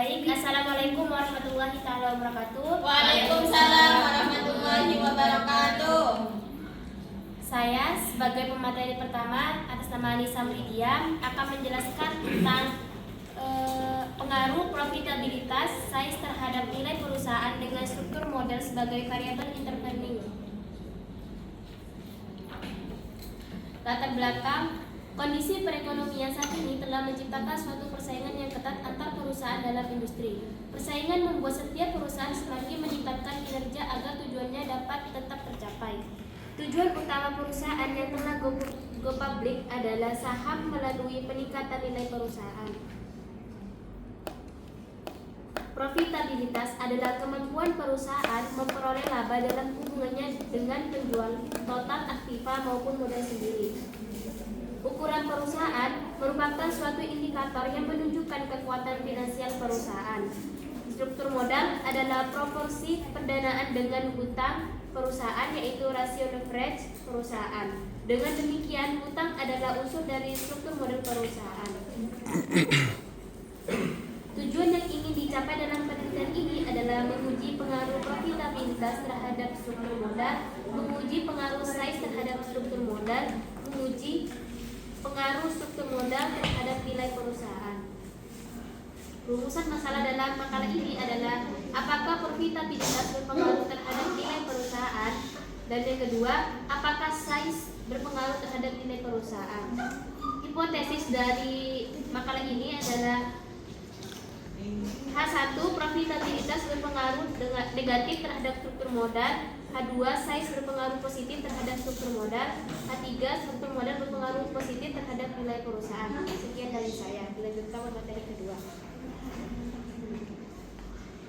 Baik, Assalamualaikum warahmatullahi taala wabarakatuh. Waalaikumsalam warahmatullahi wabarakatuh. Saya sebagai pemateri pertama atas nama Anissa Muridia akan menjelaskan tentang pengaruh profitabilitas size terhadap nilai perusahaan dengan struktur model sebagai variabel intervening. Latar belakang. Kondisi perekonomian saat ini telah menciptakan suatu persaingan yang ketat antar perusahaan dalam industri. Persaingan membuat setiap perusahaan semakin meningkatkan kinerja agar tujuannya dapat tetap tercapai. Tujuan utama perusahaan yang telah go public adalah saham melalui peningkatan nilai perusahaan. Profitabilitas adalah kemampuan perusahaan memperoleh laba dalam hubungannya dengan penjual total aktiva maupun modal sendiri. Ukuran perusahaan merupakan suatu indikator yang menunjukkan kekuatan finansial perusahaan. Struktur modal adalah proporsi pendanaan dengan hutang perusahaan, yaitu rasio leverage perusahaan. Dengan demikian, hutang adalah unsur dari struktur modal perusahaan. Tujuan yang ingin dicapai dalam penelitian ini adalah menguji pengaruh profitabilitas terhadap struktur modal, menguji pengaruh size terhadap struktur modal, menguji pengaruh struktur modal terhadap nilai perusahaan. Rumusan masalah dalam makalah ini adalah apakah profitabilitas berpengaruh terhadap nilai perusahaan, dan yang kedua, apakah size berpengaruh terhadap nilai perusahaan. Hipotesis dari makalah ini adalah H1, profitabilitas berpengaruh negatif terhadap struktur modal. H2, size berpengaruh positif terhadap struktur modal. H3, struktur modal berpengaruh positif terhadap nilai perusahaan. Sekian dari saya. Dilanjutkan ke materi kedua.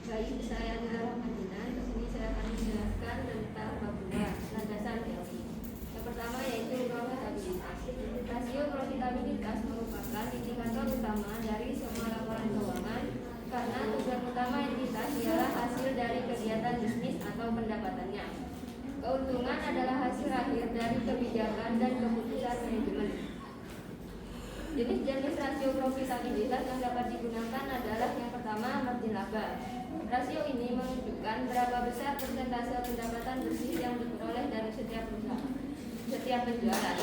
Baik, saya Nara Madinah. Di sini saya akan menjelaskan tentang bab 2, landasan teori. Yang pertama yaitu profitabilitas. Rasio profitabilitas merupakan indikator utama dari semua laporan keuangan karena tujuan utama entitas ialah hasil dari kegiatan bisnis atau pendapatannya. Keuntungan adalah hasil akhir dari kebijakan dan keputusan manajemen. Jenis-jenis rasio profitabilitas yang dapat digunakan adalah yang pertama, margin laba. Rasio ini menunjukkan berapa besar persentase pendapatan bersih yang diperoleh dari setiap penjualan.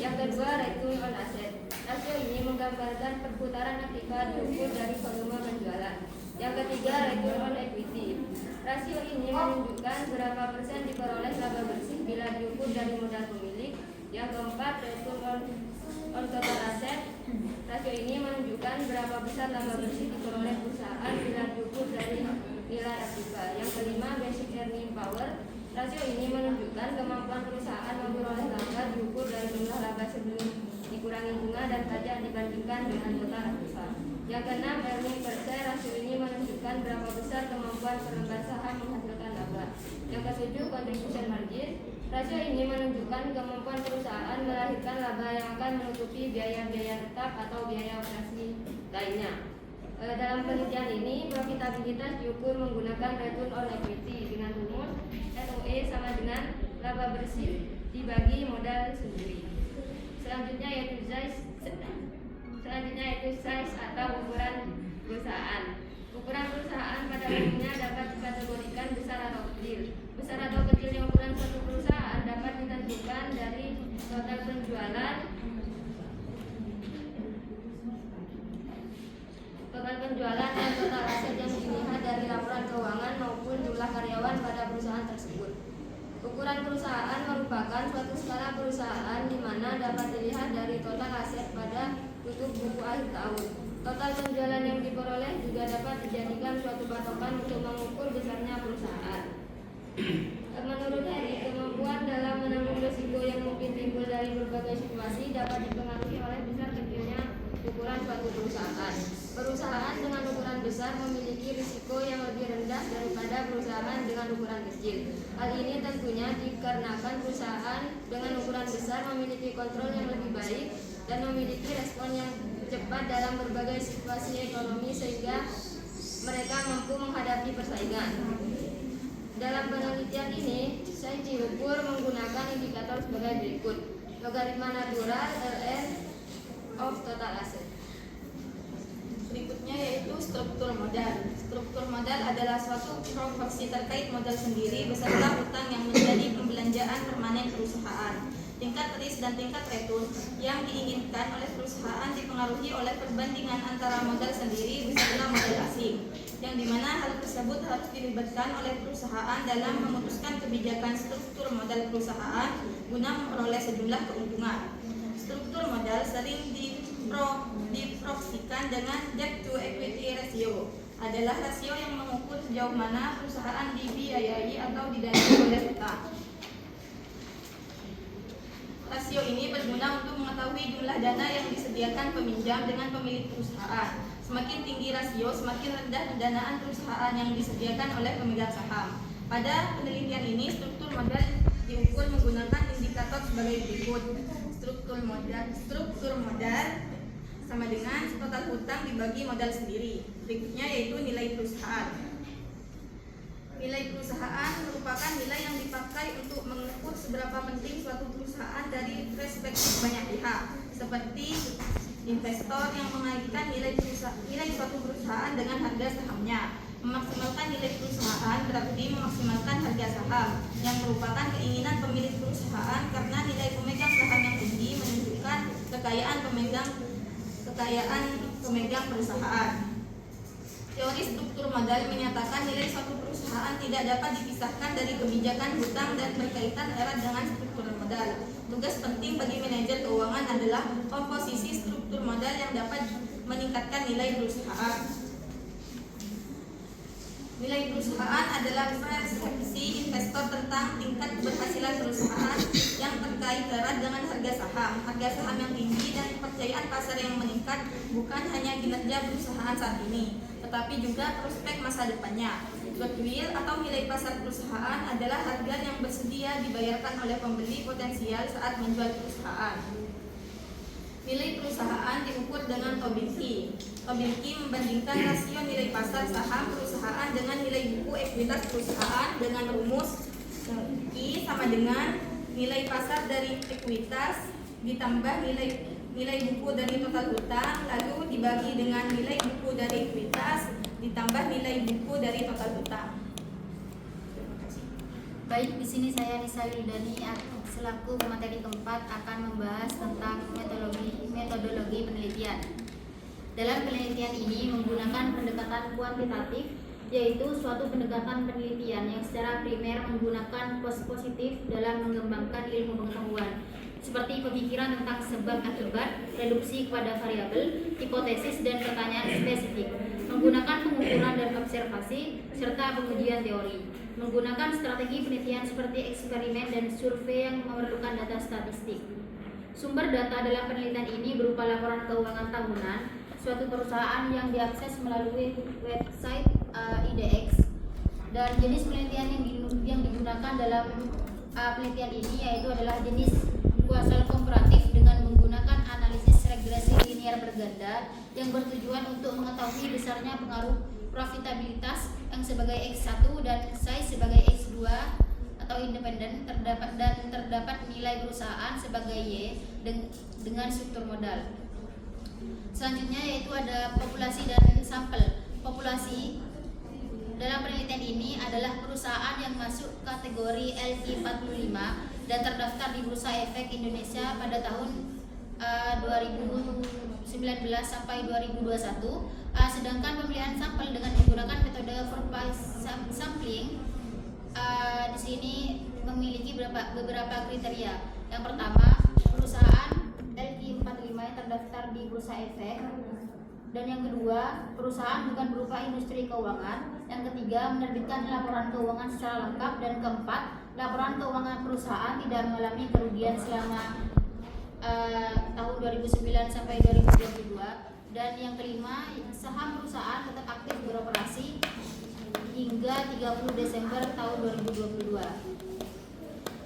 Yang kedua, return on asset. Rasio ini menggambarkan perputaran aktiva diukur dari volume penjualan. Yang ketiga, return on equity. Rasio ini menunjukkan berapa persen diperoleh laba bersih bila diukur dari modal pemilik. Yang keempat, return on total asset. Rasio ini menunjukkan berapa besar laba bersih diperoleh perusahaan bila diukur dari nilai aktiva. Yang kelima, basic earning power. Rasio ini menunjukkan kemampuan perusahaan memperoleh laba diukur dari jumlah laba sebelum dikurangi bunga dan pajak dibandingkan dengan total aktiva. Yang keenam, earning per share. Rasio ini menunjukkan berapa besar kemampuan pemegang saham menghasilkan laba. Yang ketujuh, contribution margin. Rasio ini menunjukkan kemampuan perusahaan melahirkan laba yang akan menutupi biaya-biaya tetap atau biaya operasi lainnya. Dalam penelitian ini, profitabilitas diukur menggunakan return on equity dengan rumus ROE sama dengan laba bersih dibagi modal sendiri. Selanjutnya yaitu size atau ukuran perusahaan. Ukuran perusahaan pada umumnya dapat dikategorikan besar atau kecil. Besar atau kecilnya ukuran suatu perusahaan dapat ditentukan dari total penjualan, dan total aset yang dilihat dari laporan keuangan maupun jumlah karyawan pada perusahaan tersebut. Ukuran perusahaan merupakan suatu skala perusahaan di mana dapat dilihat dari total aset pada tutup buku akhir tahun. Total penjualan yang diperoleh juga dapat dijadikan suatu patokan untuk mengukur besarnya perusahaan. Menurut Harry, kemampuan dalam menanggung risiko yang mungkin timbul dari berbagai situasi dapat dipengaruhi oleh besar kecilnya ukuran suatu perusahaan. Perusahaan dengan ukuran besar memiliki risiko yang lebih rendah daripada perusahaan dengan ukuran kecil. Hal ini tentunya dikarenakan perusahaan dengan ukuran besar memiliki kontrol yang lebih baik dan memiliki respon yang cepat dalam berbagai situasi ekonomi sehingga mereka mampu menghadapi persaingan. Dalam penelitian ini, saya diukur menggunakan indikator sebagai berikut: logaritma natural Ln of total asset. Berikutnya yaitu struktur modal. Struktur modal adalah suatu proporsi terkait modal sendiri beserta hutang yang menjadi pembelanjaan permanen perusahaan. Tingkat risk dan tingkat return yang diinginkan oleh perusahaan dipengaruhi oleh perbandingan antara modal sendiri beserta modal asing, yang dimana hal tersebut harus dilibatkan oleh perusahaan dalam memutuskan kebijakan struktur modal perusahaan guna memperoleh sejumlah keuntungan. Struktur modal sering diproksikan dengan debt to equity ratio, adalah rasio yang mengukur sejauh mana perusahaan dibiayai atau didanai oleh hutang. Rasio ini berguna untuk mengetahui jumlah dana yang disediakan peminjam dengan pemilik perusahaan. Semakin tinggi rasio, semakin rendah pendanaan perusahaan yang disediakan oleh pemegang saham. Pada penelitian ini, struktur modal diukur menggunakan indikator sebagai berikut. Struktur modal sama dengan total hutang dibagi modal sendiri. Berikutnya yaitu nilai perusahaan. Nilai perusahaan merupakan nilai yang dipakai untuk mengukur seberapa penting suatu perusahaan dari perspektif banyak pihak, seperti investor yang mengaitkan nilai suatu perusahaan dengan harga sahamnya. Memaksimalkan nilai perusahaan berarti memaksimalkan harga saham, yang merupakan keinginan pemilik perusahaan karena nilai pemegang saham yang tinggi menunjukkan kekayaan pemegang perusahaan. Teori struktur modal menyatakan nilai suatu perusahaan tidak dapat dipisahkan dari kebijakan hutang dan berkaitan erat dengan struktur modal. Tugas penting bagi manajer keuangan adalah komposisi struktur modal yang dapat meningkatkan nilai perusahaan. Nilai perusahaan adalah persepsi investor tentang tingkat keberhasilan perusahaan yang terkait erat dengan harga saham. Harga saham yang tinggi dan kepercayaan pasar yang meningkat bukan hanya kinerja perusahaan saat ini, tetapi juga prospek masa depannya. Goodwill atau nilai pasar perusahaan adalah harga yang bersedia dibayarkan oleh pembeli potensial saat menjual perusahaan. Nilai perusahaan diukur dengan Tobinski. Tobinski membandingkan rasio nilai pasar saham perusahaan dengan nilai buku ekuitas perusahaan dengan rumus I sama dengan nilai pasar dari ekuitas ditambah nilai buku dari total hutang lalu dibagi dengan nilai buku dari ekuitas ditambah nilai buku dari total hutang. Baik, di sini saya Nisa Wildani selaku pemateri keempat akan membahas tentang metodologi penelitian. Dalam penelitian ini menggunakan pendekatan kuantitatif, yaitu suatu pendekatan penelitian yang secara primer menggunakan positif dalam mengembangkan ilmu pengetahuan, seperti pemikiran tentang sebab akibat, reduksi kepada variabel, hipotesis dan pertanyaan spesifik, menggunakan pengukuran dan observasi serta pengujian teori, menggunakan strategi penelitian seperti eksperimen dan survei yang memerlukan data statistik. Sumber data dalam penelitian ini berupa laporan keuangan tahunan suatu perusahaan yang diakses melalui website IDX, dan jenis penelitian yang digunakan dalam penelitian ini yaitu adalah jenis kuasal komparatif dengan menggunakan analisis regresi linear berganda yang bertujuan untuk mengetahui besarnya pengaruh profitabilitas yang sebagai X1 dan size sebagai X2 atau independen terdapat nilai perusahaan sebagai Y dengan struktur modal. Selanjutnya yaitu ada populasi dan sampel. Populasi dalam penelitian ini adalah perusahaan yang masuk kategori LQ45 dan terdaftar di Bursa Efek Indonesia pada tahun 2019 sampai 2021. Sedangkan pemilihan sampel dengan menggunakan metode Four-Phase Sampling di sini memiliki beberapa kriteria. Yang pertama, perusahaan LQ45 yang terdaftar di Bursa Efek. Dan yang kedua, perusahaan bukan berupa industri keuangan. Yang ketiga, menerbitkan laporan keuangan secara lengkap. Dan keempat, laporan keuangan perusahaan tidak mengalami kerugian selama tahun 2009 sampai 2022. Dan yang kelima, saham perusahaan tetap aktif beroperasi hingga 30 Desember tahun 2022.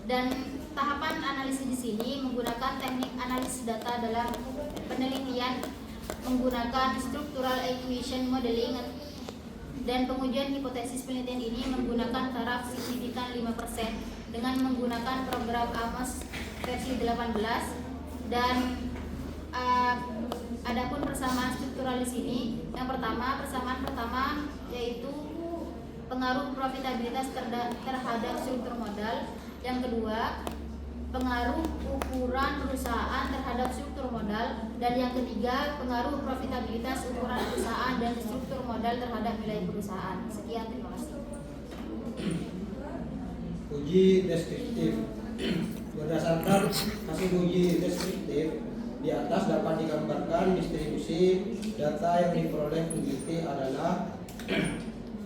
Dan tahapan analisis di sini menggunakan teknik analisis data dalam penelitian menggunakan structural equation modeling, dan pengujian hipotesis penelitian ini menggunakan taraf signifikan 5% dengan menggunakan program AMOS versi 18, dan Adapun persamaan struktural di sini, yang pertama, persamaan pertama yaitu pengaruh profitabilitas terhadap struktur modal. Yang kedua, pengaruh ukuran perusahaan terhadap struktur modal. Dan yang ketiga, pengaruh profitabilitas ukuran perusahaan dan struktur modal terhadap nilai perusahaan. Sekian, terima kasih. Uji deskriptif. Berdasarkan hasil uji deskriptif di atas dapat digambarkan distribusi data yang diperoleh peneliti adalah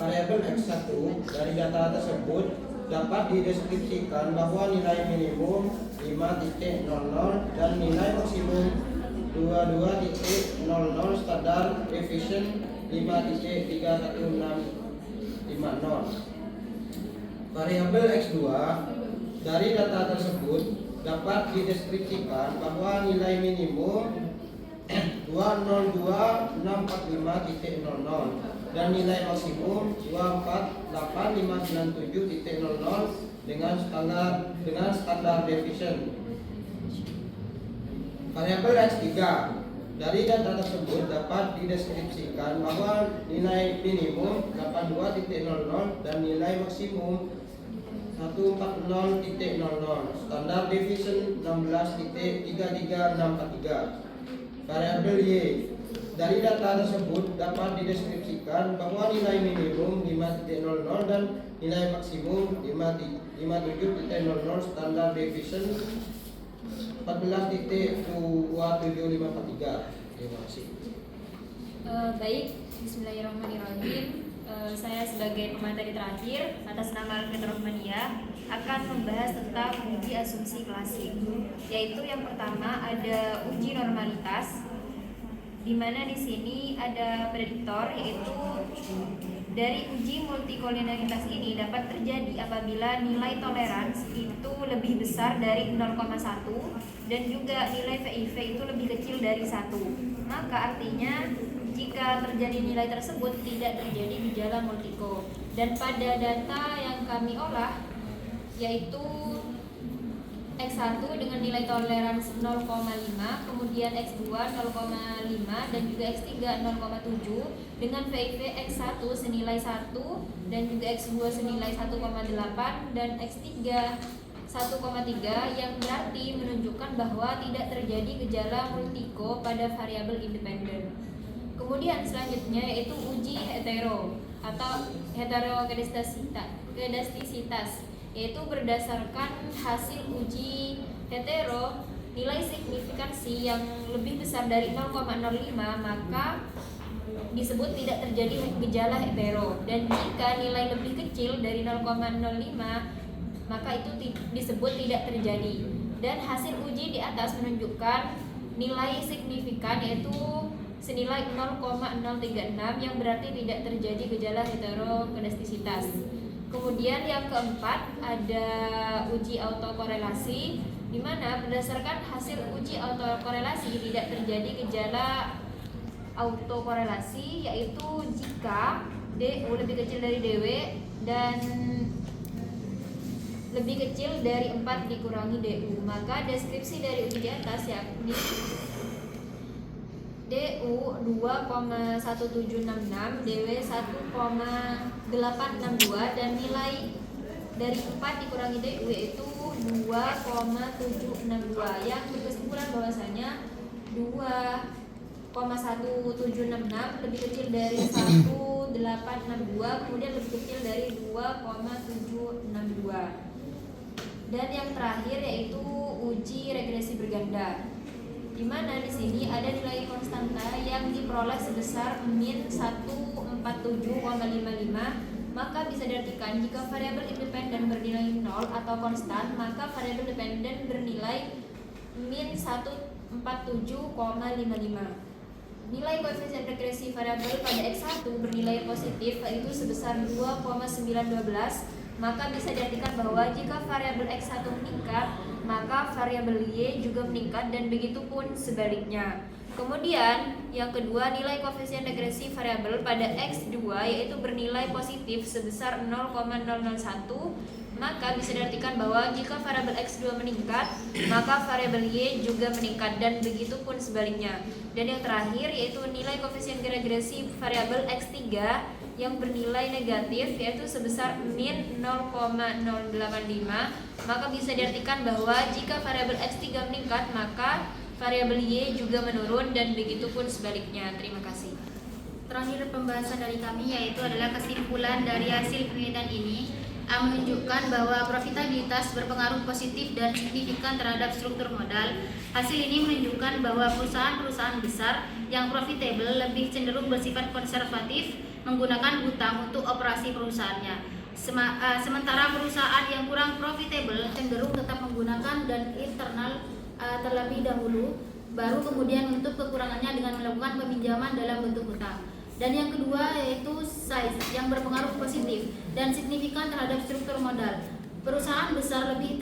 variabel X1. Dari data tersebut dapat dideskripsikan bahwa nilai minimum 5.00 dan nilai maksimum 22.00 standar deviation 5.31650. Variabel X2. Dari data tersebut dapat dideskripsikan bahwa nilai minimum 202.645.00 dan nilai maksimum 248.597.00 dengan standar deviation. Variabel X3. Dari data tersebut dapat dideskripsikan bahwa nilai minimum 82.00 dan nilai maksimum 140.00, standar deviation 16.33643. Variabel Y. Dari data tersebut dapat dideskripsikan bahwa nilai minimum 5.00 dan nilai maksimum 57.00, standar deviation 14.27543. Terima kasih. Baik, bismillahirrahmanirrahim. Saya sebagai pemateri terakhir atas nama Alfred Rohmania akan membahas tentang uji asumsi klasik, yaitu yang pertama ada uji normalitas, di mana di sini ada prediktor, yaitu dari uji multikolinialitas ini dapat terjadi apabila nilai toleransi itu lebih besar dari 0,1 dan juga nilai VIV itu lebih kecil dari 1. Maka artinya jika terjadi nilai tersebut tidak terjadi gejala multiko. Dan pada data yang kami olah, yaitu X1 dengan nilai toleransi 0,5, kemudian X2 0,5 dan juga X3 0,7 dengan VIV X1 senilai 1 dan juga X2 senilai 1,8 dan X3 1,3, yang berarti menunjukkan bahwa tidak terjadi gejala multiko pada variabel independen. Kemudian selanjutnya yaitu uji hetero atau heterokedastisitas, yaitu berdasarkan hasil uji hetero nilai signifikansi yang lebih besar dari 0,05 maka disebut tidak terjadi gejala hetero, dan jika nilai lebih kecil dari 0,05 maka itu disebut tidak terjadi. Dan hasil uji di atas menunjukkan nilai signifikan yaitu senilai 0,036 yang berarti tidak terjadi gejala heterokedastisitas. Kemudian yang keempat ada uji autokorelasi, di mana berdasarkan hasil uji autokorelasi tidak terjadi gejala autokorelasi, yaitu jika DU lebih kecil dari DW dan lebih kecil dari 4 dikurangi DU. Maka deskripsi dari uji di atas yakni DU 2,1766, DW 1,862 dan nilai dari 4 dikurangi DW itu 2,762, yang berkesimpulan bahwasanya 2,1766 lebih kecil dari 1,862, kemudian lebih kecil dari 2,762. Dan yang terakhir yaitu uji regresi berganda, di mana di sini ada nilai konstanta yang diperoleh sebesar min 147,55, maka bisa diartikan jika variabel independen bernilai 0 atau konstan, maka variabel dependen bernilai min 147,55. Nilai koefisien regresi variabel pada X1 bernilai positif yaitu sebesar 2,912, maka bisa diartikan bahwa jika variabel X1 meningkat, maka variabel Y juga meningkat dan begitu pun sebaliknya. Kemudian yang kedua, nilai koefisien regresi variabel pada X2 yaitu bernilai positif sebesar 0,001, maka bisa diartikan bahwa jika variabel X2 meningkat, maka variabel Y juga meningkat, dan begitu pun sebaliknya. Dan yang terakhir yaitu nilai koefisien regresi variabel X3 yang bernilai negatif yaitu sebesar min 0,085, maka bisa diartikan bahwa jika variabel X3 meningkat, maka variabel Y juga menurun, dan begitu pun sebaliknya. Terima kasih. Terakhir pembahasan dari kami yaitu adalah kesimpulan dari hasil penelitian ini menunjukkan bahwa profitabilitas berpengaruh positif dan signifikan terhadap struktur modal. Hasil ini menunjukkan bahwa perusahaan-perusahaan besar yang profitable lebih cenderung bersifat konservatif menggunakan hutang untuk operasi perusahaannya. Sementara perusahaan yang kurang profitable cenderung tetap menggunakan dan internal terlebih dahulu, baru kemudian menutup kekurangannya dengan melakukan peminjaman dalam bentuk hutang. Dan yang kedua yaitu size yang berpengaruh positif dan signifikan terhadap struktur modal. Perusahaan besar lebih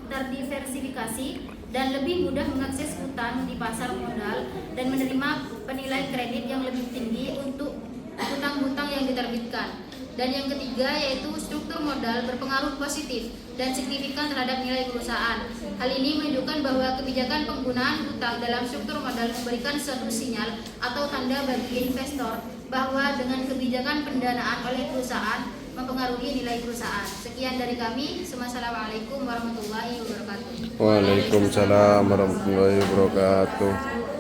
terdiversifikasi dan lebih mudah mengakses hutang di pasar modal dan menerima penilai kredit yang lebih tinggi untuk hutang-hutang yang diterbitkan. Dan yang ketiga yaitu struktur modal berpengaruh positif dan signifikan terhadap nilai perusahaan. Hal ini menunjukkan bahwa kebijakan penggunaan hutang dalam struktur modal memberikan suatu sinyal atau tanda bagi investor bahwa dengan kebijakan pendanaan oleh perusahaan mempengaruhi nilai perusahaan. Sekian dari kami. Wassalamualaikum warahmatullahi wabarakatuh. Waalaikumsalam warahmatullahi wabarakatuh.